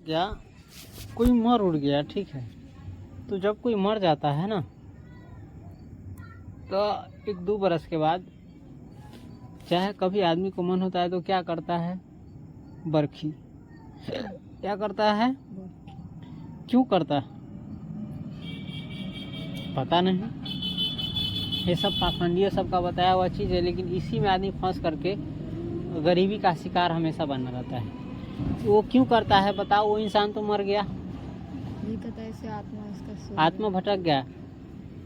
क्या, कोई मर उड़ गया, ठीक है, तो जब कोई मर जाता है ना, तो 1-2 बरस के बाद चाहे कभी आदमी को मन होता है तो क्या करता है, बरखी। क्या करता है, क्यों करता है पता नहीं, ये सब पाखंडियों सबका बताया हुआ चीज़ है, लेकिन इसी में आदमी फंस करके गरीबी का शिकार हमेशा बना रहता है। वो क्यों करता है बताओ, वो इंसान तो मर गया, आत्मा भटक गया।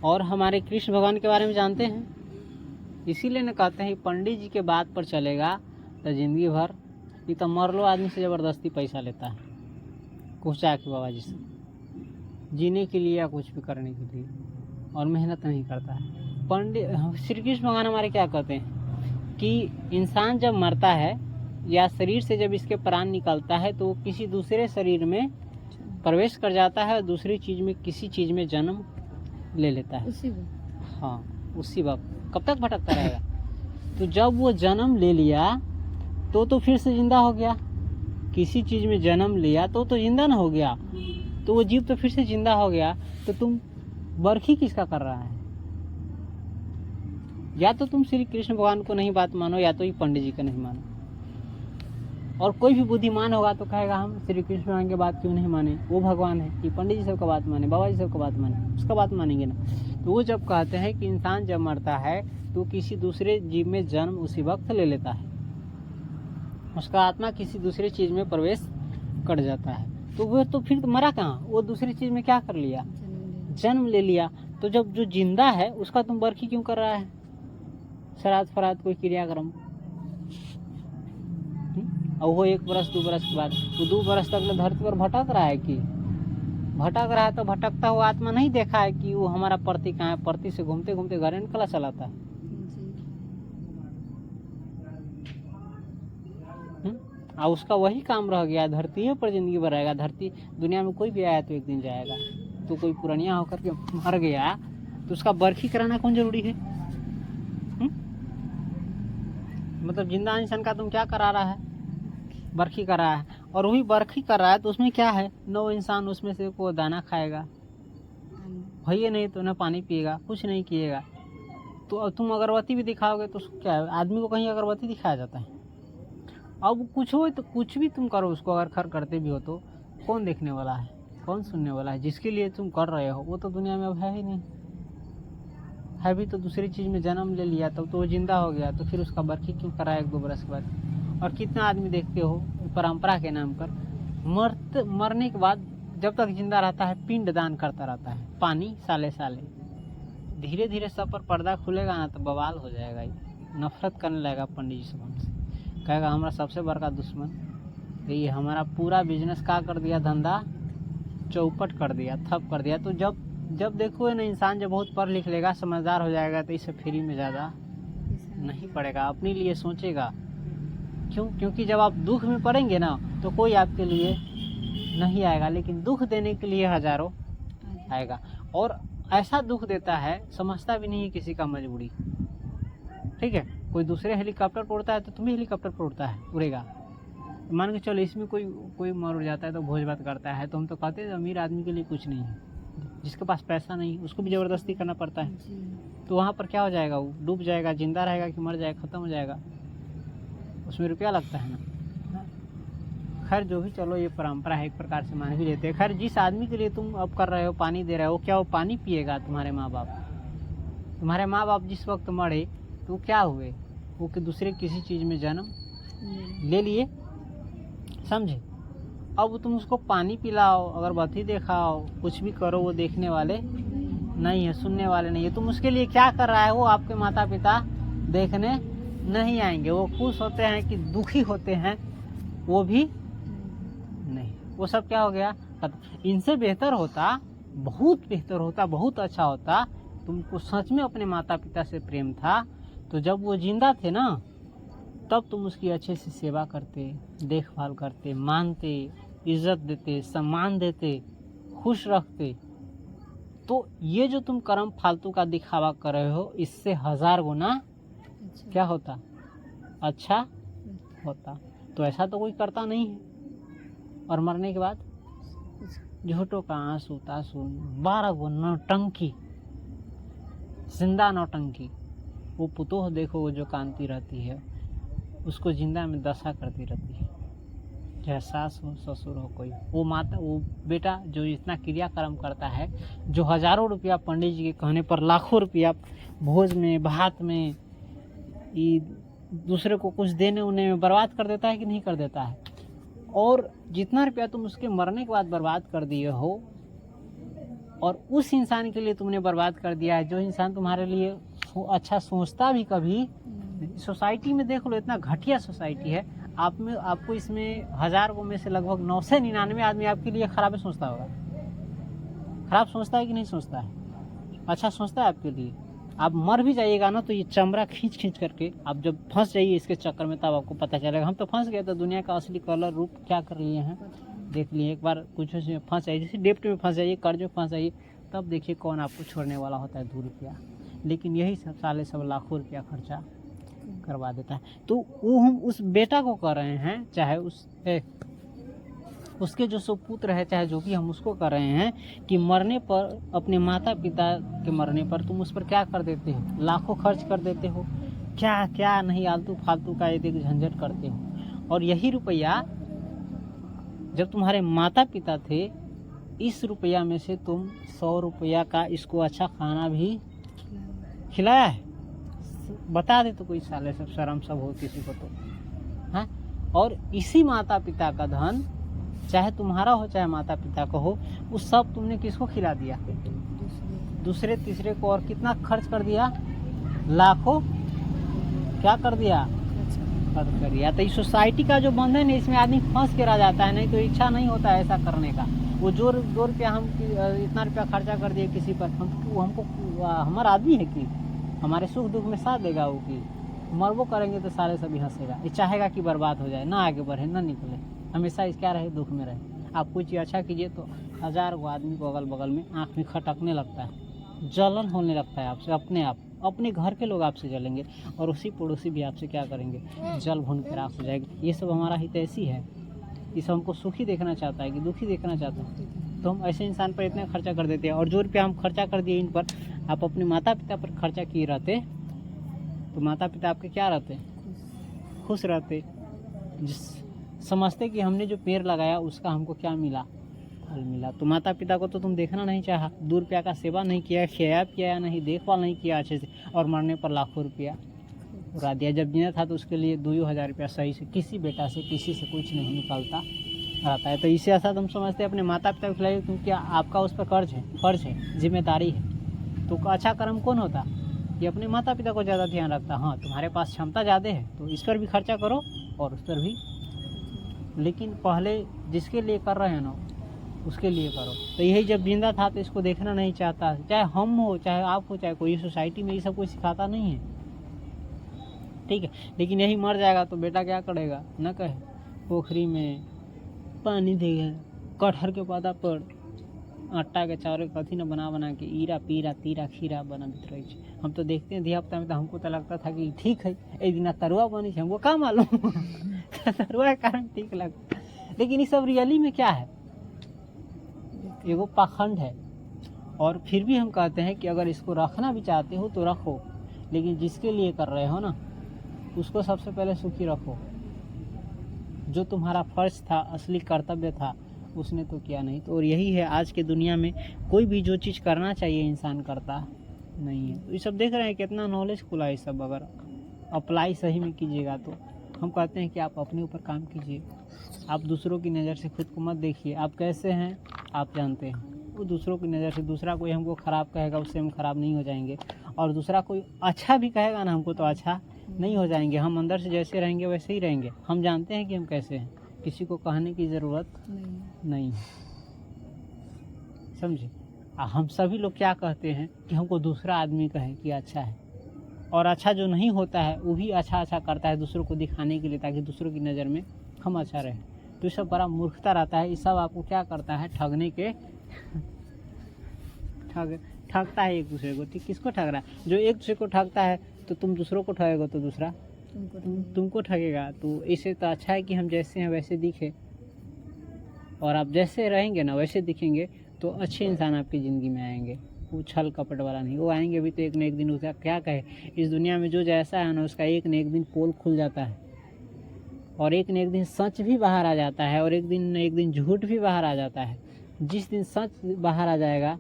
और हमारे कृष्ण भगवान के बारे में जानते हैं, इसीलिए न कहते हैं पंडित जी के बात पर चलेगा तो जिंदगी भर, ये तो मरलो आदमी से ज़बरदस्ती पैसा लेता है कुचा के बाबा जी से, जीने के लिए या कुछ भी करने के लिए, और मेहनत नहीं करता है। पंडित श्री कृष्ण भगवान हमारे क्या कहते हैं कि इंसान जब मरता है या शरीर से जब इसके प्राण निकलता है तो वो किसी दूसरे शरीर में प्रवेश कर जाता है और दूसरी चीज़ में, किसी चीज़ में जन्म ले लेता है उसी वक्त। हाँ, उसी वक्त। कब तक भटकता रहेगा, तो जब वो जन्म ले लिया तो फिर से जिंदा हो गया, किसी चीज़ में जन्म लिया तो जिंदा ना हो गया, तो वो जीव तो फिर से जिंदा हो गया। तो तुम बरखी किसका कर रहा है, या तो तुम श्री कृष्ण भगवान को नहीं बात मानो, या तो ये पंडित जी का नहीं मानो। और कोई भी बुद्धिमान होगा तो कहेगा हम श्री कृष्ण भगवान की बात क्यों नहीं माने, वो भगवान है, ये पंडित जी सबका बात माने, बाबा जी सबका बात माने, उसका बात मानेंगे ना। तो वो जब कहते हैं कि इंसान जब मरता है तो किसी दूसरे जीव में जन्म उसी वक्त ले लेता है, उसका आत्मा किसी दूसरी चीज़ में प्रवेश कर जाता है, तो वो तो फिर मरा कहाँ, वो दूसरी चीज़ में क्या कर लिया, जन्म ले लिया। तो जब जो जिंदा है उसका तुम बरखी क्यों कर रहा है, श्राद्ध फराद कोई क्रियाक्रम, और वो 1 बरस 2 बरस के बाद, वो 2 बरस तक धरती पर भटक रहा है कि भटक रहा है, तो भटकता हुआ आत्मा नहीं देखा है कि वो हमारा परती कहाँ है, परती से घूमते घूमते घर निकला चलाता है। और उसका वही काम रह गया, धरती पर जिंदगी भर रहेगा। धरती दुनिया में कोई भी आया तो एक दिन जाएगा, तो कोई पुरानिया होकर के मर गया तो उसका बरखी कराना कौन जरूरी है? मतलब जिंदा इंसान का तुम क्या करा रहा है, बरखी कर रहा है। और वही बरखी कर रहा है तो उसमें क्या है, न वो इंसान उसमें से को दाना खाएगा, भैया नहीं तो न पानी पिएगा, कुछ नहीं किएगा। तो अब तुम अगरबत्ती भी दिखाओगे तो क्या है, आदमी को कहीं अगरबत्ती दिखाया जाता है? अब कुछ हो तो कुछ भी तुम करो उसको, अगर खर करते भी हो तो कौन देखने वाला है, कौन सुनने वाला है? जिसके लिए तुम कर रहे हो वो तो दुनिया में अब है ही नहीं, है भी तो दूसरी चीज़ में जन्म ले लिया, तब तो वो जिंदा हो गया, तो फिर उसका बरखी क्यों कराया 1-2 बरस के बाद? और कितना आदमी देखते हो परंपरा के नाम पर मरने के बाद जब तक जिंदा रहता है पिंड दान करता रहता है, पानी साले साले। धीरे धीरे सब पर पर्दा खुलेगा ना तो बवाल हो जाएगा, ये नफरत करने लगेगा पंडित जी से, हमसे कहेगा हमारा सबसे बड़का दुश्मन ये, हमारा पूरा बिजनेस का कर दिया, धंधा चौपट कर दिया, ठप कर दिया। तो जब देखो ना इंसान जब बहुत पढ़ लिख लेगा, समझदार हो जाएगा, तो इसे फ्री में ज़्यादा नहीं पड़ेगा, अपने लिए सोचेगा। क्यों? क्योंकि जब आप दुख में पड़ेंगे ना तो कोई आपके लिए नहीं आएगा, लेकिन दुख देने के लिए हजारों आएगा। और ऐसा दुख देता है समझता भी नहीं है किसी का मजबूरी, ठीक है? कोई दूसरे हेलीकॉप्टर पर उड़ता है तो तुम्हें हेलीकॉप्टर पर उड़ता है, उड़ेगा। मान के चलो इसमें कोई मर उड़ जाता है तो भोज भात करता है, तो हम तो कहते हैं अमीर आदमी के लिए कुछ नहीं है, जिसके पास पैसा नहीं उसको भी ज़बरदस्ती करना पड़ता है। तो वहाँ पर क्या हो जाएगा, वो डूब जाएगा, जिंदा रहेगा कि मर जाएगा, ख़त्म हो जाएगा, उसमें रुपया लगता है ना। खैर जो भी, चलो ये परंपरा है, एक प्रकार से मान भी लेते हैं। खैर जिस आदमी के लिए तुम अब कर रहे हो, पानी दे रहे हो, क्या वो पानी पिएगा? तुम्हारे माँ बाप जिस वक्त मरे तो क्या हुए, वो कि दूसरे किसी चीज़ में जन्म ले लिए, समझे? अब तुम उसको पानी पिलाओ, अगरबत्ती दिखाओ, कुछ भी करो, वो देखने वाले नहीं है, सुनने वाले नहीं है। तुम उसके लिए क्या कर रहा है, वो आपके माता पिता देखने नहीं आएंगे। वो खुश होते हैं कि दुखी होते हैं, वो भी नहीं। वो सब क्या हो गया, इनसे बेहतर होता, बहुत बेहतर होता, बहुत अच्छा होता, तुमको सच में अपने माता पिता से प्रेम था तो जब वो जिंदा थे ना तब तुम उसकी अच्छे से सेवा करते, देखभाल करते, मानते, इज्जत देते, सम्मान देते, खुश रखते। तो ये जो तुम कर्म फालतू का दिखावा कर रहे हो, इससे 1000 गुना क्या होता, अच्छा होता। तो ऐसा तो कोई करता नहीं है, और मरने के बाद झूठों का आंसू तासू 12 गो नौटंकी, जिंदा नौटंकी। वो पुतोह देखो, वो जो कांति रहती है उसको जिंदा में दशा करती रहती है, चाहे सास हो ससुर हो कोई। वो माता, वो बेटा जो इतना क्रियाक्रम करता है, जो हजारों रुपया पंडित जी के कहने पर लाखों रुपया भोज में भात में दूसरे को कुछ देने उन्हें में बर्बाद कर देता है कि नहीं कर देता है। और जितना रुपया तुम उसके मरने के बाद बर्बाद कर दिए हो, और उस इंसान के लिए तुमने बर्बाद कर दिया है जो इंसान तुम्हारे लिए अच्छा सोचता भी कभी। सोसाइटी में देख लो, इतना घटिया सोसाइटी है। आपको इसमें 1000 गो में से लगभग 999 आदमी आपके लिए खराब सोचता होगा। खराब सोचता है कि नहीं सोचता है? अच्छा सोचता है आपके लिए। आप मर भी जाइएगा ना तो ये चमड़ा खींच खींच करके आप जब फंस जाइए इसके चक्कर में, तब आपको पता चलेगा। हम तो फंस गए तो दुनिया का असली कलर रूप क्या कर लिए हैं देख लिए। एक बार कुछ उसमें फंस जाइए, जैसे डेप्ट में फंस जाइए, कर्ज में फंस जाइए, तब देखिए कौन आपको छोड़ने वाला होता है 2 रुपया। लेकिन यही सब साले सब लाखों रुपया खर्चा करवा देता है। तो वो हम उस बेटा को कर रहे हैं, चाहे उसके जो सुपुत्र है, चाहे जो भी, हम उसको कर रहे हैं कि मरने पर, अपने माता पिता के मरने पर तुम उस पर क्या कर देते हो? लाखों खर्च कर देते हो, क्या क्या नहीं आलतू फालतू का एक झंझट करते हो। और यही रुपया जब तुम्हारे माता पिता थे, इस रुपया में से तुम 100 रुपया का इसको अच्छा खाना भी खिलाया है। बता दे तो कोई साले सब शर्म सब हो किसी को तो, हाँ। और इसी माता पिता का धन, चाहे तुम्हारा हो चाहे माता पिता का हो, उस सब तुमने किसको खिला दिया? दूसरे तीसरे को। और कितना खर्च कर दिया? लाखों। क्या कर दिया? खर्च कर दिया। तो इस सोसाइटी का जो बंधन है, इसमें आदमी फंस के रह जाता है। नहीं तो इच्छा नहीं होता है ऐसा करने का। वो जो 2 रुपया हम इतना रुपया खर्चा कर दिए किसी पर, हमको हमारा आदमी है कि हमारे सुख दुख में साथ देगा वो? कि मरबो करेंगे तो सारे सभी हंसेगा। ये चाहेगा कि बर्बाद हो जाए, ना आगे बढ़े, ना निकले, हमेशा क्या रहे, दुख में रहे। आप कोई चीज़ अच्छा कीजिए तो 1000 गो आदमी को अगल बगल में आँख में खटकने लगता है, जलन होने लगता है आपसे। अपने आप अपने घर के लोग आपसे जलेंगे, और उसी पड़ोसी भी आपसे क्या करेंगे, जल भून के राख हो जाएगी। ये सब हमारा हित ऐसी है। ये सब हमको सुखी देखना चाहता है कि दुखी देखना चाहता है? तो हम ऐसे इंसान पर इतना खर्चा कर देते हैं। और जो रुपया हम खर्चा कर दिए इन पर, आप अपने माता पिता पर खर्चा किए रहते तो माता पिता आपके क्या रहते? खुश रहते। समझते कि हमने जो पेड़ लगाया उसका हमको क्या मिला, फल मिला। तो माता पिता को तो तुम देखना नहीं चाहा, 2 रुपया का सेवा नहीं किया, खिया पिया नहीं, देखभाल नहीं किया अच्छे से, और मरने पर लाखों रुपया उड़ा दिया। जब जीना था तो उसके लिए 2,000 रुपया सही से किसी बेटा से किसी से कुछ नहीं निकलता रहता है। तो इससे ऐसा तुम समझते अपने माता पिता को खिलाइए, क्योंकि आपका उस पर फर्ज है, जिम्मेदारी है। तो अच्छा कर्म कौन होता? कि अपने माता पिता को ज़्यादा ध्यान रखता। हाँ, तुम्हारे पास क्षमता ज़्यादा है तो इस पर भी खर्चा करो और उस पर भी, लेकिन पहले जिसके लिए कर रहे हैं ना उसके लिए करो। तो यही जब जिंदा था तो इसको देखना नहीं चाहता, चाहे हम हो चाहे आप हो चाहे कोई। सोसाइटी में ये सब कोई सिखाता नहीं है, ठीक है। लेकिन यही मर जाएगा तो बेटा क्या करेगा? न कहे पोखरी में पानी देगा, कटहर के पौधा पर आटा के चावल कथी न बना बना के ईरा पीरा तीरा खीरा बनत रहे। हम तो देखते हैं धियापुता में, तो हमको तो लगता था कि ठीक है, एक दिन तरुआ बनी है, हमको क्या मालूम तरुआ के कारण ठीक लगता। लेकिन ये सब रियली में क्या है? एगो पाखंड है। और फिर भी हम कहते हैं कि अगर इसको रखना भी चाहते हो तो रखो, लेकिन जिसके लिए कर रहे हो ना उसको सबसे पहले सुखी रखो। जो तुम्हारा फर्ज था, असली कर्तव्य था, उसने तो किया नहीं। तो और यही है आज के दुनिया में, कोई भी जो चीज़ करना चाहिए इंसान करता नहीं है। तो ये सब देख रहे हैं कितना नॉलेज खुला है सब। अगर अप्लाई सही में कीजिएगा तो हम कहते हैं कि आप अपने ऊपर काम कीजिए। आप दूसरों की नज़र से खुद को मत देखिए। आप कैसे हैं आप जानते हैं। वो दूसरों की नज़र से, दूसरा कोई हमको ख़राब कहेगा उससे हम ख़राब नहीं हो जाएंगे, और दूसरा कोई अच्छा भी कहेगा ना हमको तो अच्छा नहीं हो जाएंगे। हम अंदर से जैसे रहेंगे वैसे ही रहेंगे। हम जानते हैं कि हम कैसे हैं, किसी को कहने की ज़रूरत नहीं है, समझे। हम सभी लोग क्या कहते हैं कि हमको दूसरा आदमी कहे कि अच्छा है, और अच्छा जो नहीं होता है वो भी अच्छा करता है दूसरों को दिखाने के लिए, ताकि दूसरों की नज़र में हम अच्छा रहें। तो ये सब बड़ा मूर्खता रहता है। ये सब आपको क्या करता है? ठगने के ठगता है एक दूसरे को। किसको ठग रहा है? जो एक दूसरे को ठगता है तो तुम दूसरों को ठगेगा तो दूसरा तुमको ठगेगा। तो इससे तो अच्छा है कि हम जैसे हैं वैसे दिखे, और आप जैसे रहेंगे ना वैसे दिखेंगे तो अच्छे इंसान आपकी ज़िंदगी में आएंगे, वो छल कपट वाला नहीं। वो आएंगे भी तो एक न एक दिन उसका क्या कहे, इस दुनिया में जो जैसा है ना उसका एक न एक दिन पोल खुल जाता है, और एक न एक दिन सच भी बाहर आ जाता है, और एक दिन न एक दिन झूठ भी बाहर आ जाता है। जिस दिन सच बाहर आ जाएगा,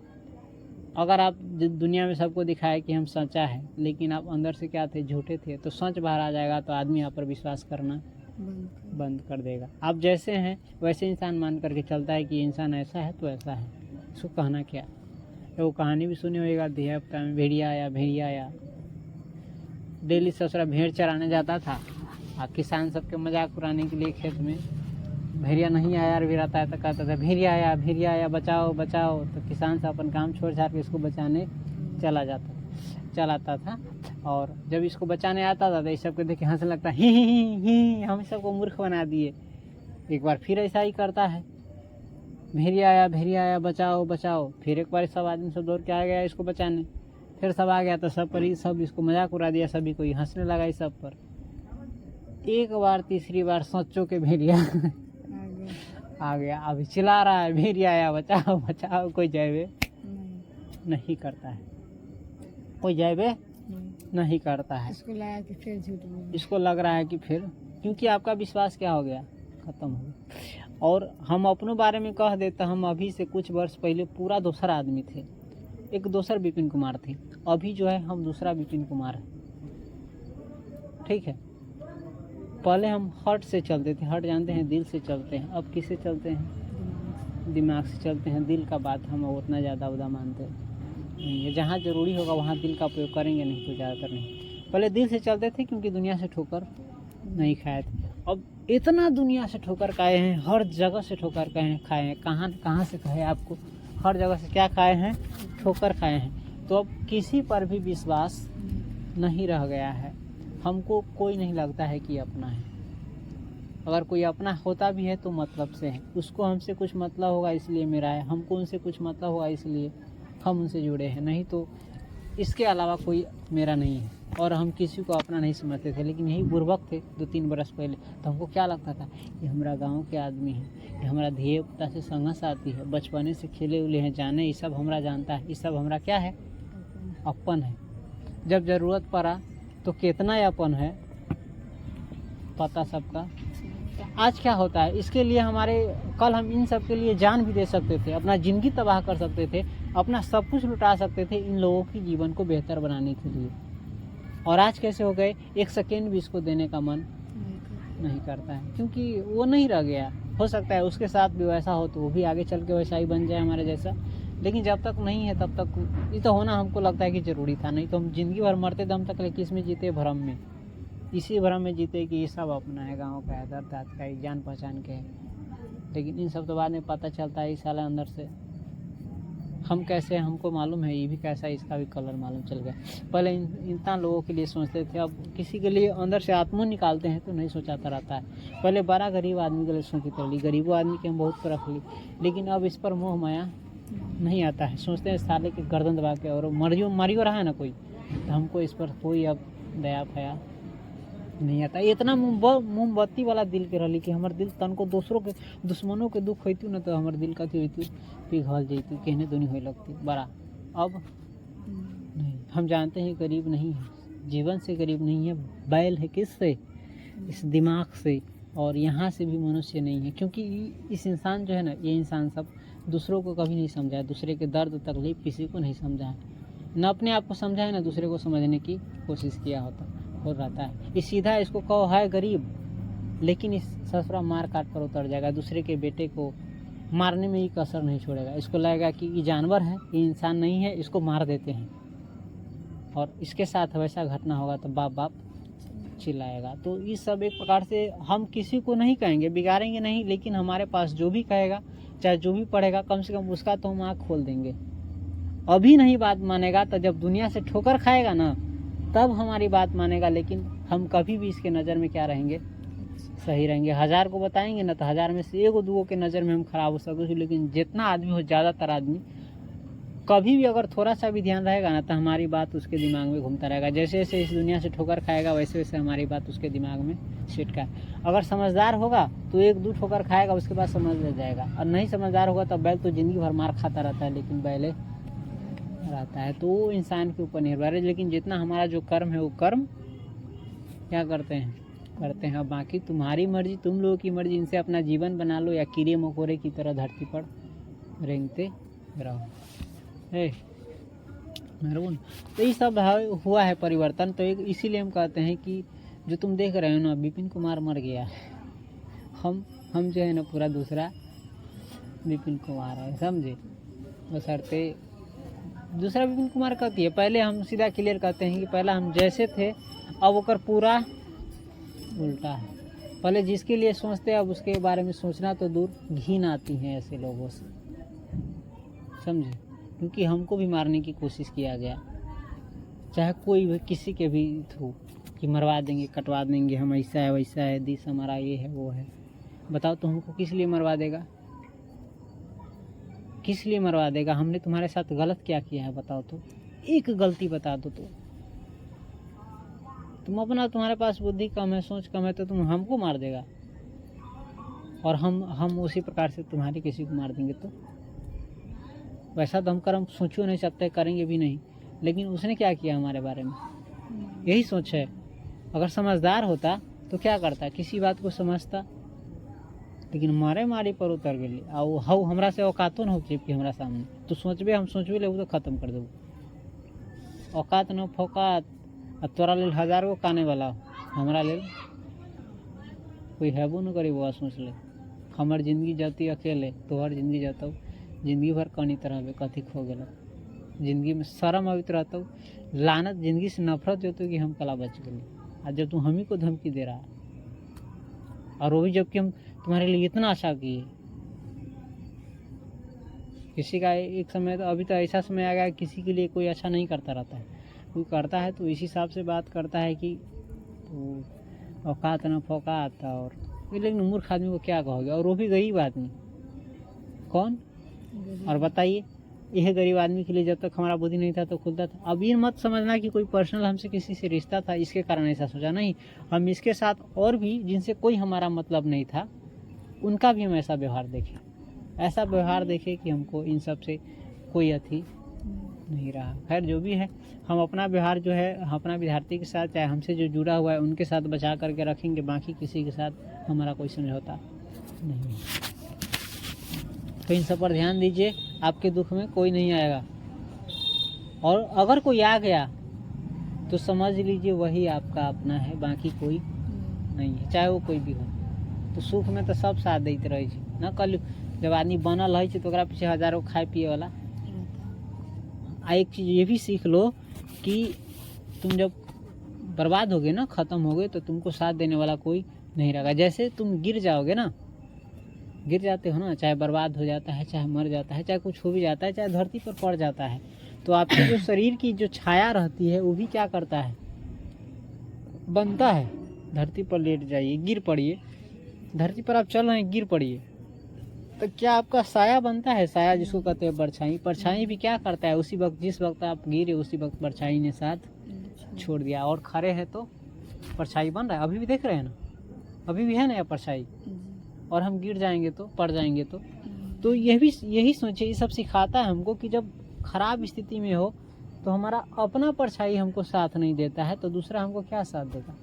अगर आप दुनिया में सबको दिखाए कि हम सच्चा है लेकिन आप अंदर से क्या थे, झूठे थे, तो सच बाहर आ जाएगा तो आदमी आप पर विश्वास करना बंद कर देगा। आप जैसे हैं वैसे इंसान मान करके चलता है कि इंसान ऐसा है तो ऐसा है, इसको कहना क्या। वो कहानी भी सुनी होगा, धिया-पुता में भेड़िया आया डेली ससुरा भेड़ चराने जाता था, और किसान सबके मजाक उड़ाने के लिए खेत में भेड़िया नहीं आया भी रहता है तो कहता था भेड़िया आया बचाओ, तो किसान से अपन काम छोड़ छाड़ के इसको बचाने चलाता था। और जब इसको बचाने आता था तो इस सबको देख के हंसने लगता, ही हम सबको मूर्ख बना दिए। एक बार फिर ऐसा ही करता है, भेड़िया आया बचाओ। फिर एक बार सब आदमी सब दौड़ के आ गया इसको बचाने, फिर सब आ गया तो सब इसको मजाक उड़ा दिया, सभी कोई हंसने लगा इस सब पर। एक बार तीसरी बार सोचो के भेड़िया आ गया, अभी चिल्ला रहा है भेड़िया आया बचाओ। कोई जयबे नहीं करता है, कोई जयबे नहीं करता है। इसको लग रहा है कि फिर क्योंकि आपका विश्वास क्या हो गया, खत्म हो गया। और हम अपनों बारे में कह देते, हम अभी से कुछ वर्ष पहले पूरा दूसरा आदमी थे, एक दूसरा विपिन कुमार थे। अभी जो है हम दूसरा विपिन कुमार है, ठीक है। पहले हम हर्ट से चलते थे, हर्ट जानते हैं, दिल से चलते हैं। अब किससे चलते हैं, दिमाग से चलते हैं। दिल का बात हम उतना ज़्यादा उदा मानते नहीं है, जहाँ ज़रूरी होगा वहाँ दिल का उपयोग करेंगे, नहीं तो ज़्यादातर नहीं। पहले दिल से चलते थे क्योंकि दुनिया से ठोकर नहीं खाए थे। अब इतना दुनिया से ठोकर खाए हैं, हर जगह से ठोकर खाए हैं। कहाँ से खाए आपको, हर जगह से क्या खाए हैं, ठोकर खाए हैं। तो अब किसी पर भी विश्वास नहीं रह गया है। हमको कोई नहीं लगता है कि अपना है। अगर कोई अपना होता भी है तो मतलब से है, उसको हमसे कुछ मतलब होगा इसलिए मेरा है, हमको उनसे कुछ मतलब होगा इसलिए हम उनसे जुड़े हैं, नहीं तो इसके अलावा कोई मेरा नहीं है। और हम किसी को अपना नहीं समझते थे, लेकिन यही बुर्बक थे 2-3 बरस पहले। तो हमको क्या लगता था, ये हमारा गांव के आदमी है, ये हमारा धिये पुता से संगत आती है, बचपने से खेले उले हैं, जाने ये सब हमरा जानता है, ये सब हमरा क्या है, अपन है। जब ज़रूरत पड़ा तो कितना अपन है पता सबका। आज क्या होता है, इसके लिए हमारे कल हम इन सब के लिए जान भी दे सकते थे, अपना ज़िंदगी तबाह कर सकते थे, अपना सब कुछ लुटा सकते थे इन लोगों की जीवन को बेहतर बनाने के लिए। और आज कैसे हो गए, एक सेकेंड भी इसको देने का मन नहीं करता है, क्योंकि वो नहीं रह गया। हो सकता है उसके साथ भी वैसा हो तो वो भी आगे चल के वैसा ही बन जाए हमारे जैसा, लेकिन जब तक नहीं है तब तक ये तो होना हमको लगता है कि ज़रूरी था। नहीं तो हम ज़िंदगी भर मरते दम तक लेकिन इसमें जीते भ्रम में, इसी भ्रम में जीते कि ये सब अपना है, गाँव का है, दर्द दाद का है, जान पहचान के है। लेकिन इन सब तो बाद में पता चलता है इस साल अंदर से हम कैसे, हमको मालूम है ये भी कैसा है, इसका भी कलर मालूम चल गया। पहले इतना लोगों के लिए सोचते थे, अब किसी के लिए अंदर से आत्मा निकालते हैं तो नहीं सोचाता रहता है। पहले बड़ा गरीब आदमी के लिए सोचती कर ली, गरीबों आदमी के हम बहुत परख ली, लेकिन अब इस पर मोह माया नहीं आता है। सोचते हैं साले के गर्दन दबा के, और मरियो रहा है ना कोई, तो हमको इस पर कोई अब दया फया नहीं आता। इतना मोमबत्ती वाला दिल के रही कि हमारे दिल तन को दूसरों के दुश्मनों के दुख होती ना तो हमारे दिल का होती पिघल जाती, कहने दुनी हो लगती बड़ा। अब नहीं, हम जानते हैं गरीब नहीं है, जीवन से गरीब नहीं है, बैल है किससे, इस दिमाग से। और यहाँ से भी मनुष्य नहीं है, क्योंकि इस इंसान जो है ना, ये इंसान सब दूसरों को कभी नहीं समझा है, दूसरे के दर्द तकलीफ किसी को नहीं समझा है, न अपने आप को समझा है, न दूसरे को समझने की कोशिश किया हो रहता है। ये सीधा इसको कहो है गरीब, लेकिन इस ससुरा मार काट पर उतर जाएगा, दूसरे के बेटे को मारने में ही कसर नहीं छोड़ेगा। इसको लगेगा कि ये जानवर है, ये इंसान नहीं है, इसको मार देते हैं। और इसके साथ वैसा घटना होगा तो बाप चिल्लाएगा। तो ये सब एक प्रकार से हम किसी को नहीं कहेंगे, बिगाड़ेंगे नहीं, लेकिन हमारे पास जो भी कहेगा, चाहे जो भी पढ़ेगा, कम से कम उसका तो हम आँख खोल देंगे। अभी नहीं बात मानेगा तो जब दुनिया से ठोकर खाएगा ना, तब हमारी बात मानेगा। लेकिन हम कभी भी इसके नज़र में क्या रहेंगे, सही रहेंगे। 1000 को बताएंगे ना तो 1000 में से 1-2 के नज़र में हम खराब हो सकते हैं, लेकिन जितना आदमी हो, ज़्यादातर आदमी कभी भी अगर थोड़ा सा भी ध्यान रहेगा ना तो हमारी बात उसके दिमाग में घूमता रहेगा। जैसे जैसे इस दुनिया से ठोकर खाएगा वैसे वैसे हमारी बात उसके दिमाग में सेट का। अगर समझदार होगा तो एक दो ठोकर खाएगा, उसके बाद समझ ले जाएगा, और नहीं समझदार होगा तो बैल तो ज़िंदगी भर मार खाता रहता है, लेकिन बैले रहता है। तो वो इंसान के ऊपर निर्भर है। लेकिन जितना हमारा जो कर्म है वो कर्म क्या करते हैं अब बाकी तुम्हारी मर्जी, तुम लोगों की मर्जी। इनसे अपना जीवन बना लो या कीड़े मकोड़े की तरह धरती पर रेंगते रहो। मेहरून तो ये सब हुआ है परिवर्तन। तो एक इसीलिए हम कहते हैं कि जो तुम देख रहे हो ना, विपिन कुमार मर गया, हम जो है ना पूरा दूसरा विपिन कुमार है, समझे। बशर्ते दूसरा विपिन कुमार कहती है। पहले हम सीधा क्लियर कहते हैं कि पहला हम जैसे थे अब ओकर पूरा उल्टा है। पहले जिसके लिए सोचते अब उसके बारे में सोचना तो दूर, घिन आती है ऐसे लोगों से, समझे। क्योंकि हमको भी मारने की कोशिश किया गया, चाहे कोई भी किसी के भी थ्रू, कि मरवा देंगे, कटवा देंगे, हम ऐसा है वैसा है, दिस हमारा ये है वो है। बताओ तो हमको किस लिए मरवा देगा, किस लिए मरवा देगा? हमने तुम्हारे साथ गलत क्या किया है बताओ तो, एक गलती बता दो तो। तुम अपना, तुम्हारे पास बुद्धि कम है, सोच कम है, तो तुम हमको मार देगा, और हम उसी प्रकार से तुम्हारी किसी को मार देंगे। तो वैसा तो हम कर्म सोचो नहीं सकते, करेंगे भी नहीं। लेकिन उसने क्या किया हमारे बारे में, यही सोच है। अगर समझदार होता तो क्या करता, किसी बात को समझता। लेकिन मारे मारी पर उतर गए, और हऊ हमरा से औकातो न हो चिपकी हमारा सामने, तो सोचबे हम सोचबे ले तो खत्म कर देबो। औकात न फोकात, अब तोरा लेल 1000 गो काने वाला, हमरा लेल कोई हेबो न करी। वो सोच ले, हमार जिंदगी जाती अकेले, तोहर जिंदगी जाता जिंदगी भर कनी तरह बे कथी खो गल। जिंदगी में शर्म अवित रहता, लानत जिंदगी से नफरत होती कि हम कला बच गए। आज जब तुम हम ही को धमकी दे रहा, और वो भी जबकि हम तुम्हारे लिए इतना अच्छा किए। किसी का एक समय, तो अभी तो ऐसा समय आ गया किसी के लिए कोई अच्छा नहीं करता रहता है। कोई करता है तो इस हिसाब से बात करता है कि तो औकात न फोकात, और लेकिन मूर्ख आदमी को क्या कहोगे, और वो भी गरीब आदमी। कौन? और बताइए, यह गरीब आदमी के लिए जब तक हमारा बुद्धि नहीं था तो खुलता था। अब ये मत समझना कि कोई पर्सनल हमसे किसी से रिश्ता था इसके कारण ऐसा सोचा, नहीं। हम इसके साथ और भी जिनसे कोई हमारा मतलब नहीं था उनका भी हम ऐसा व्यवहार देखें, ऐसा व्यवहार देखें कि हमको इन सब से कोई अथी नहीं रहा। खैर जो भी है, हम अपना व्यवहार जो है अपना विद्यार्थी के साथ, चाहे हमसे जो जुड़ा हुआ है उनके साथ बचा करके रखेंगे। बाकी किसी के साथ हमारा कोई समझौता नहीं। तो इन सब पर ध्यान दीजिए, आपके दुख में कोई नहीं आएगा, और अगर कोई आ गया तो समझ लीजिए वही आपका अपना है, बाकी कोई नहीं है, चाहे वो कोई भी हो। तो सुख में तो सब साथ देते रहे ना। कल जब आदमी बनल है तो ओकरा पीछे हजारों खाए पिए वाला। आ एक चीज़ ये भी सीख लो कि तुम जब बर्बाद होगे ना, ख़त्म होगे, तो तुमको साथ देने वाला कोई नहीं रहेगा। जैसे तुम गिर जाओगे ना, गिर जाते हो ना, चाहे बर्बाद हो जाता है, चाहे मर जाता है, चाहे कुछ हो भी जाता है, चाहे धरती पर पड़ जाता है, तो आपकी जो शरीर की जो छाया रहती है वो भी क्या करता है, बनता है। धरती पर लेट जाइए, गिर पड़िए, धरती पर आप चल रहे हैं, गिर पड़िए, तो क्या आपका साया बनता है। साया जिसको कहते हैं परछाई, परछाई भी क्या करता है, उसी वक्त जिस वक्त आप गिरे उसी वक्त परछाई ने साथ छोड़ दिया। और खड़े हैं तो परछाई बन रहा है, अभी भी देख रहे हैं ना, अभी भी है ना परछाई। और हम गिर जाएंगे तो, पड़ जाएंगे तो यही सोचिए। ये सब सिखाता है हमको कि जब खराब स्थिति में हो तो हमारा अपना परछाई हमको साथ नहीं देता है, तो दूसरा हमको क्या साथ देगा।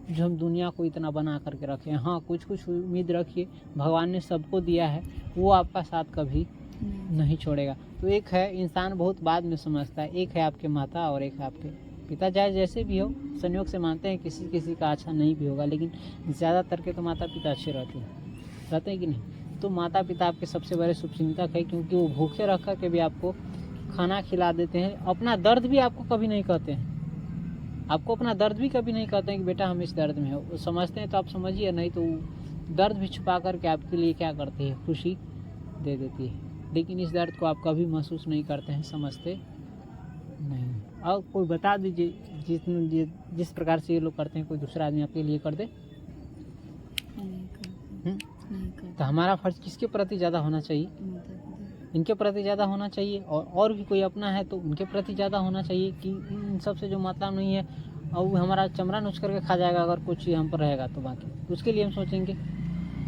जो हम दुनिया को इतना बना करके रखे हैं, हाँ कुछ कुछ उम्मीद रखिए, भगवान ने सबको दिया है, वो आपका साथ कभी नहीं छोड़ेगा। तो एक है इंसान बहुत बाद में समझता है, एक है आपके माता और एक है आपके पिता। चाहे जैसे भी हो, संयोग से मानते हैं किसी किसी का अच्छा नहीं भी होगा, लेकिन ज़्यादातर के तो माता पिता अच्छे रहते हैं कि नहीं। तो माता पिता आपके सबसे बड़े शुभचिंतक है, क्योंकि वो भूखे रख कर के भी आपको खाना खिला देते हैं। अपना दर्द भी आपको कभी नहीं कहते हैं, आपको अपना दर्द भी कभी नहीं कहते हैं कि बेटा हम इस दर्द में हो। समझते हैं तो आप समझिए, नहीं तो दर्द भी छुपा करके आपके लिए क्या करती है, खुशी दे देती है। लेकिन इस दर्द को आप कभी महसूस नहीं करते हैं, समझते नहीं। और कोई बता दीजिए जिस प्रकार से ये लोग करते हैं, कोई दूसरा आदमी आपके लिए कर दे। तो हमारा फर्ज किसके प्रति ज़्यादा होना चाहिए, इनके प्रति ज़्यादा होना चाहिए, और भी कोई अपना है तो उनके प्रति ज़्यादा होना चाहिए कि इन सब से जो मतलब नहीं है, और वो हमारा चमड़ा नोच करके खा जाएगा अगर कुछ चीज़ हम पर रहेगा तो बाकी उसके लिए हम सोचेंगे।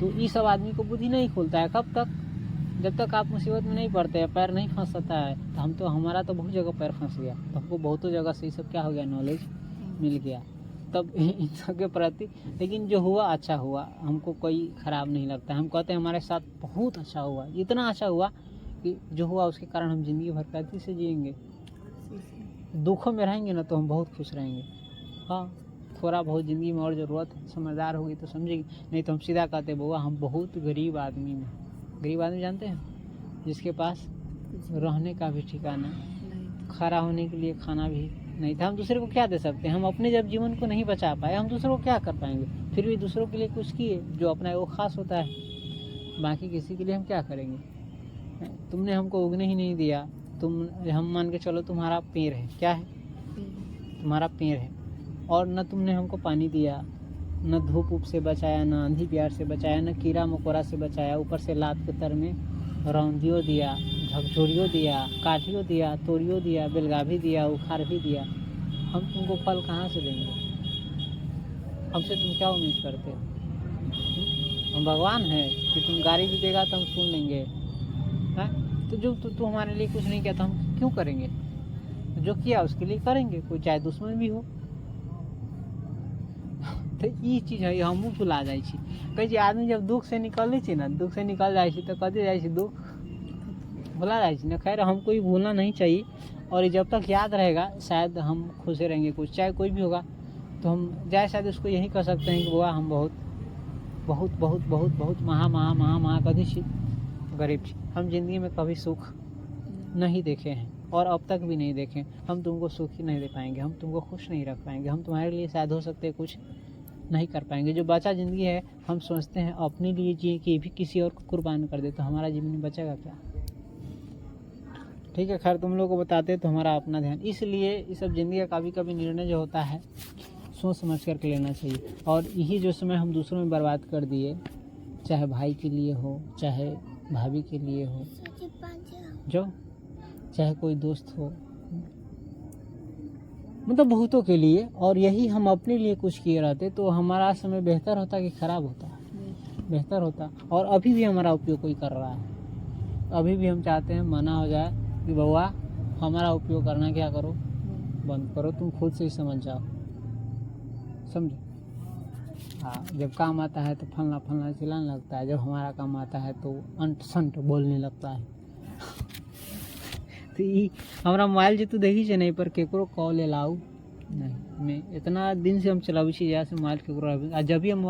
तो ये सब आदमी को बुद्धि नहीं खुलता है। कब तक? जब तक आप मुसीबत में नहीं पड़ते हैं, पैर नहीं फंसता है। तो हमारा तो बहुत जगह पैर फंस गया, तो हमको बहुतों जगह से ये सब क्या हो गया, नॉलेज मिल गया तब इन सब के प्रति। लेकिन जो हुआ अच्छा हुआ, हमको कोई ख़राब नहीं लगता। हम कहते हैं हमारे साथ बहुत अच्छा हुआ, इतना अच्छा हुआ कि जो हुआ उसके कारण हम ज़िंदगी भर कैसे से जिएंगे। दुखों में रहेंगे ना तो हम बहुत खुश रहेंगे। हाँ, थोड़ा बहुत ज़िंदगी में और ज़रूरत है, समझदार होगी तो समझेगी, नहीं तो हम सीधा कहते बउआ हम बहुत गरीब आदमी में। गरीब आदमी जानते हैं, जिसके पास रहने का भी ठिकाना, खड़ा होने के लिए खाना भी नहीं था। हम दूसरे को क्या दे सकते हैं? हम अपने जब जीवन को नहीं बचा पाए, हम दूसरों को क्या कर पाएंगे? फिर भी दूसरों के लिए कुछ किए, जो अपना है वो खास होता है। बाकी किसी के लिए हम क्या करेंगे? तुमने हमको उगने ही नहीं दिया। हम मान के चलो तुम्हारा पेड़ है, क्या है? तुम्हारा पेड़ है, और न तुमने हमको पानी दिया, न धूप उप से बचाया, न आंधी प्यार से बचाया, न कीड़ा मकोड़ा से बचाया, ऊपर से लात के तर में रौंदियो दिया, झकझोरियो दिया, काठियो दिया, तोरियो दिया, बेलगाभी दिया, उखाड़ भी दिया। हम तुमको फल कहाँ से देंगे? हमसे तुम क्या उम्मीद करते हो? हम भगवान है कि तुम गाली भी देगा तो हम सुन लेंगे? हैं? तो जो तू हमारे लिए कुछ नहीं किया तो हम क्यों करेंगे? जो किया उसके लिए करेंगे, कोई चाहे दुश्मन भी हो। तो ये चीज़ है, हमहूँ भुला जाइ छी। कहै छी आदमी जब दुख से निकलै छी ना, दुख से निकल जाइ छी तो कथी जाइ छी, दुख भुला जाइ छी ना। खैर हमको ये भूलना नहीं चाहिए, और जब तक याद रहेगा शायद हम खुश रहेंगे। कुछ चाहे कोई भी होगा तो हम जाए शायद उसको यही कह सकते हैं कि बुआ हम बहुत बहुत बहुत बहुत बहुत महा कभी छी गरीब छी। हम जिंदगी में कभी सुख नहीं देखे हैं, और अब तक भी नहीं देखें। हम तुमको सुखी नहीं दे पाएंगे, हम तुमको खुश नहीं रख पाएंगे। हम तुम्हारे लिए शायद हो सकते कुछ नहीं कर पाएंगे। जो बचा ज़िंदगी है, हम सोचते हैं अपने लिए जिए कि भी किसी और को कुर्बान कर दे, तो हमारा जीवन बचेगा क्या? ठीक है, खैर तुम लोग को बताते तो हमारा अपना ध्यान। इसलिए ये सब ज़िंदगी का कभी कभी निर्णय जो होता है सोच समझ करके लेना चाहिए। और यही जो समय हम दूसरों में बर्बाद कर दिए, चाहे भाई के लिए हो, चाहे भाभी के लिए हो, जो चाहे कोई दोस्त हो, मतलब बहुतों के लिए, और यही हम अपने लिए कुछ किए रहते तो हमारा समय बेहतर होता कि ख़राब होता? बेहतर होता। और अभी भी हमारा उपयोग कोई कर रहा है। अभी भी हम चाहते हैं मना हो जाए कि बउआ हमारा उपयोग करना क्या करो, बंद करो, तुम खुद से ही समझ जाओ, समझो। हाँ, जब काम आता है तो फलना फलना चिल्लाने लगता है, जब हमारा काम आता है तो अंट संट बोलने लगता है। तो ये हमारा मोबाइल जो तू देखी छे नहीं, पर केकरो कॉल अलाउ नहीं। मैं इतना दिन से हम चलावी छी, जहाँ से मोबाइल केकरो, जब भी हम